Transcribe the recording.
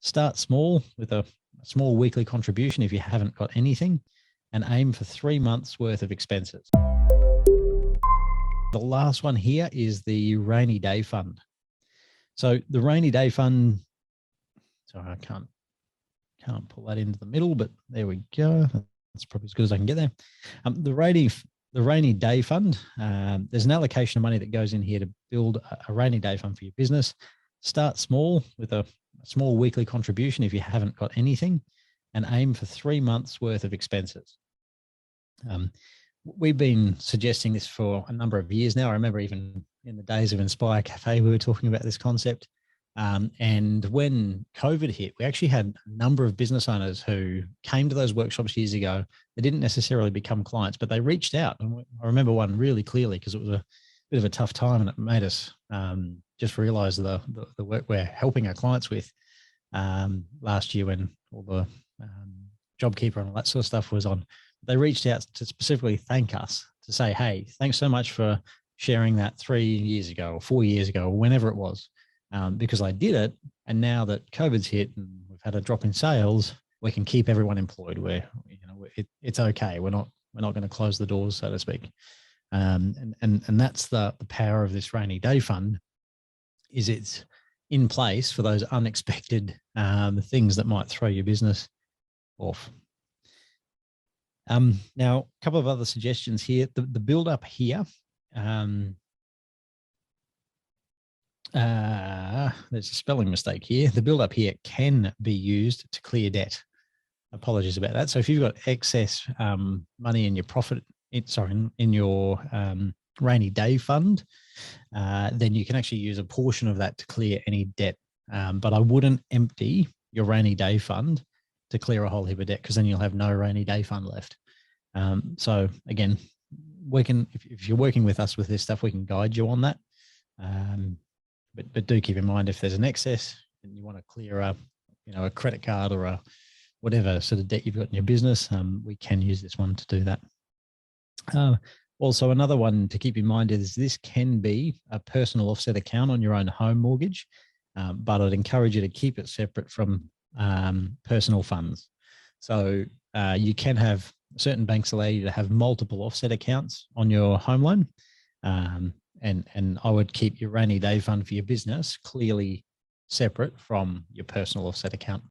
Start small with a small weekly contribution if you haven't got anything, and aim for 3 months worth of expenses. The last one here is the rainy day fund. So the rainy day fund, sorry, I can't pull that into the middle, but there we go. That's probably as good as I can get there. The rainy day fund, there's an allocation of money that goes in here to build a rainy day fund for your business. Start small with a small weekly contribution if you haven't got anything, and aim for 3 months worth of expenses. We've been suggesting this for a number of years now. I remember even in the days of Inspire Cafe, we were talking about this concept. And when COVID hit, we actually had a number of business owners who came to those workshops years ago. They didn't necessarily become clients, but they reached out. And I remember one really clearly because it was a bit of a tough time, and it made us just realize the work we're helping our clients with last year when all the JobKeeper and all that sort of stuff was on. They reached out to specifically thank us, to say, hey, thanks so much for sharing that 3 years ago or 4 years ago or whenever it was, because I did it. And now that COVID's hit and we've had a drop in sales, we can keep everyone employed. It's okay. We're not going to close the doors, so to speak. And that's the power of this rainy day fund, is it's in place for those unexpected things that might throw your business off. Now, a couple of other suggestions here. The build up here, there's a spelling mistake here. The build up here can be used to clear debt. Apologies about that. So if you've got excess money in your in your rainy day fund, then you can actually use a portion of that to clear any debt. But I wouldn't empty your rainy day fund to clear a whole heap of debt, because then you'll have no rainy day fund left. So again, if you're working with us with this stuff, we can guide you on that. But do keep in mind, if there's an excess and you want to clear a credit card or a whatever sort of debt you've got in your business, we can use this one to do that. Also, another one to keep in mind is this can be a personal offset account on your own home mortgage, but I'd encourage you to keep it separate from personal funds. So you can have, certain banks allow you to have multiple offset accounts on your home loan. And I would keep your rainy day fund for your business clearly separate from your personal offset account.